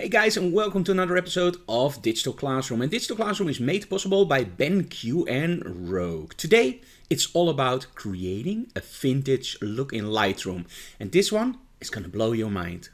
Hey guys, and welcome to another episode of Digital Classroom. And Digital Classroom is made possible by BenQ and Rogue. Today, it's all about creating a vintage look in Lightroom. And this one is gonna blow your mind.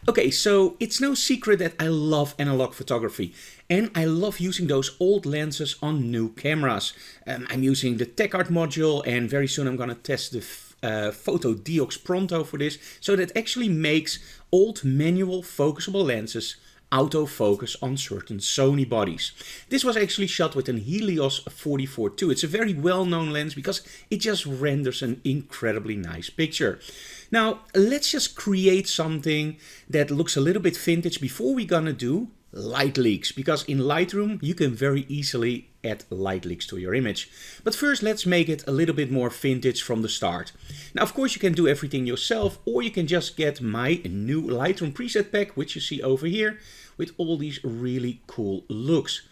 Okay, so it's no secret that I love analog photography and I love using those old lenses on new cameras. I'm using the TechArt module and very soon I'm gonna test the Photo Diox Pronto for this, so that actually makes old manual focusable lenses autofocus on certain Sony bodies. This was actually shot with an Helios 44-2. It's a very well-known lens because it just renders an incredibly nice picture. Now, let's just create something that looks a little bit vintage before we're gonna do light leaks, because in Lightroom you can very easily add light leaks to your image. But first, let's make it a little bit more vintage from the start. Now, of course, you can do everything yourself, or you can just get my new Lightroom preset pack, which you see over here, with all these really cool looks.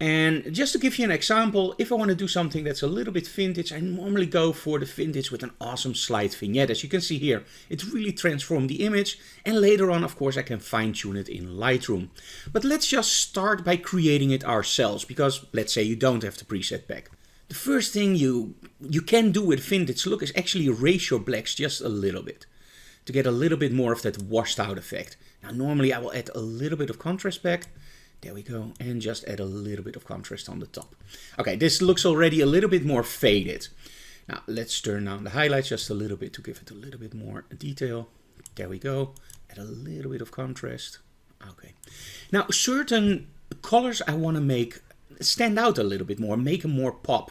And just to give you an example, if I want to do something that's a little bit vintage, I normally go for the vintage with an awesome slide vignette. As you can see here, it really transformed the image, and later on, of course, I can fine-tune it in Lightroom. But let's just start by creating it ourselves, because let's say you don't have the preset pack. The first thing you can do with vintage look is actually erase your blacks just a little bit, to get a little bit more of that washed out effect. Now, normally I will add a little bit of contrast back. There we go, and just add a little bit of contrast on the top. Okay, this looks already a little bit more faded. Now let's turn down the highlights just a little bit to give it a little bit more detail. There we go, add a little bit of contrast. Okay, now certain colors I want to make stand out a little bit more, make them more pop.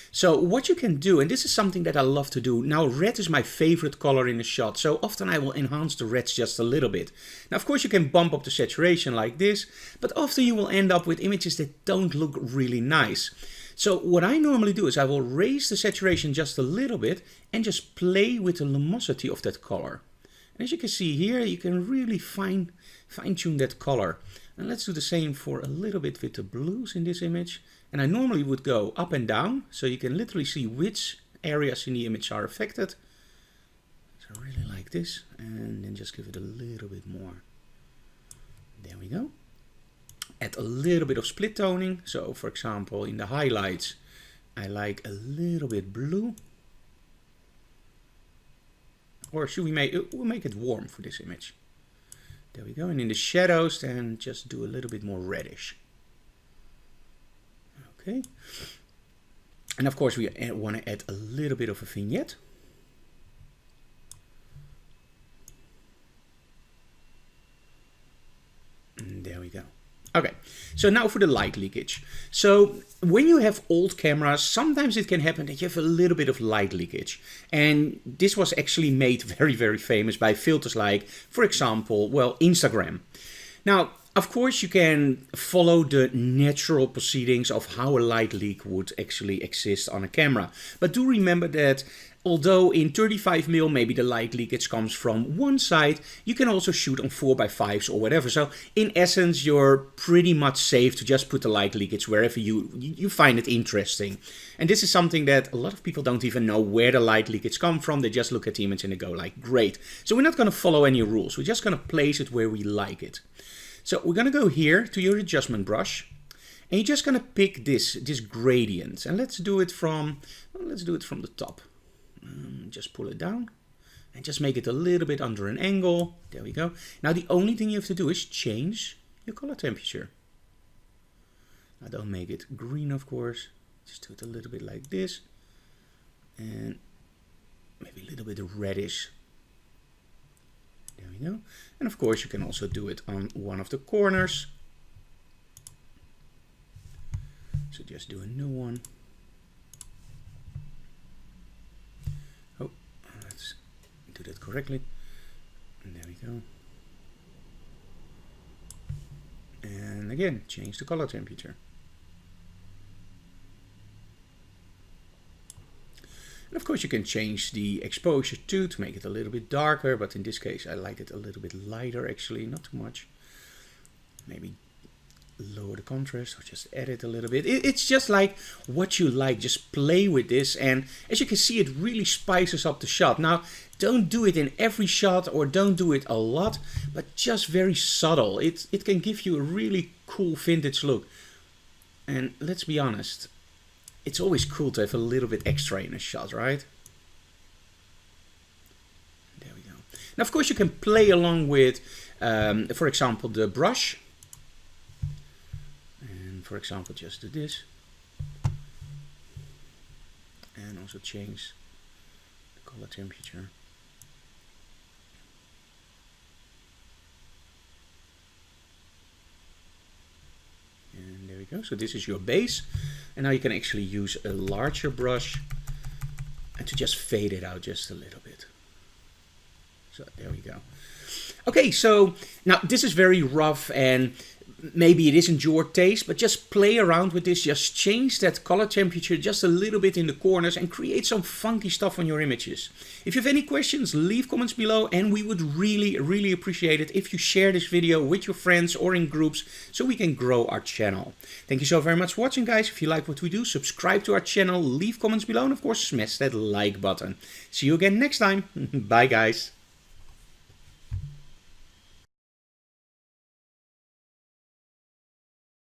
So what you can do, and this is something that I love to do, now red is my favorite color in a shot, so often I will enhance the reds just a little bit. Now of course you can bump up the saturation like this, but often you will end up with images that don't look really nice. So what I normally do is I will raise the saturation just a little bit and just play with the luminosity of that color. And as you can see here, you can really fine-tune that color. And let's do the same for a little bit with the blues in this image. And I normally would go up and down, so you can literally see which areas in the image are affected. So I really like this, and then just give it a little bit more. There we go. Add a little bit of split toning. So for example, in the highlights, I like a little bit blue. Or should we'll make it warm for this image. There we go, and in the shadows, then just do a little bit more reddish. Okay, and of course we want to add a little bit of a vignette. And there we go. Okay, so now for the light leakage. So when you have old cameras, sometimes it can happen that you have a little bit of light leakage. And this was actually made very, very famous by filters like, for example, well, Instagram. Now, of course, you can follow the natural proceedings of how a light leak would actually exist on a camera. But do remember that although in 35mm maybe the light leakage comes from one side, you can also shoot on 4x5s or whatever. So in essence, you're pretty much safe to just put the light leakage wherever you find it interesting. And this is something that a lot of people don't even know where the light leakage come from. They just look at the image and they go like, great. So we're not going to follow any rules. We're just going to place it where we like it. So we're going to go here to your adjustment brush, and you're just going to pick this gradient, and let's do it from the top. Just pull it down and just make it a little bit under an angle. There we go. Now the only thing you have to do is change your color temperature. Now don't make it green, of course. Just do it a little bit like this, and maybe a little bit of reddish. There we go. And of course you can also do it on one of the corners. So just do a new one. Oh, let's do that correctly. And there we go. And again, change the color temperature. And of course you can change the exposure too to make it a little bit darker, but in this case I like it a little bit lighter actually, not too much. Maybe lower the contrast or just edit a little bit. It's just like what you like, just play with this, and as you can see it really spices up the shot. Now don't do it in every shot or don't do it a lot, but just very subtle. It can give you a really cool vintage look. And let's be honest, it's always cool to have a little bit extra in a shot, right? There we go. Now, of course, you can play along with, for example, the brush. And for example, just do this. And also change the color temperature. And there we go. So this is your base. And now you can actually use a larger brush and to just fade it out just a little bit. So there we go. Okay, so now this is very rough and maybe it isn't your taste, but just play around with this. Just change that color temperature just a little bit in the corners and create some funky stuff on your images. If you have any questions, leave comments below, and we would really appreciate it if you share this video with your friends or in groups so we can grow our channel. Thank you so very much for watching, guys. If you like what we do, subscribe to our channel, leave comments below, and of course smash that like button. See you again next time. Bye, guys.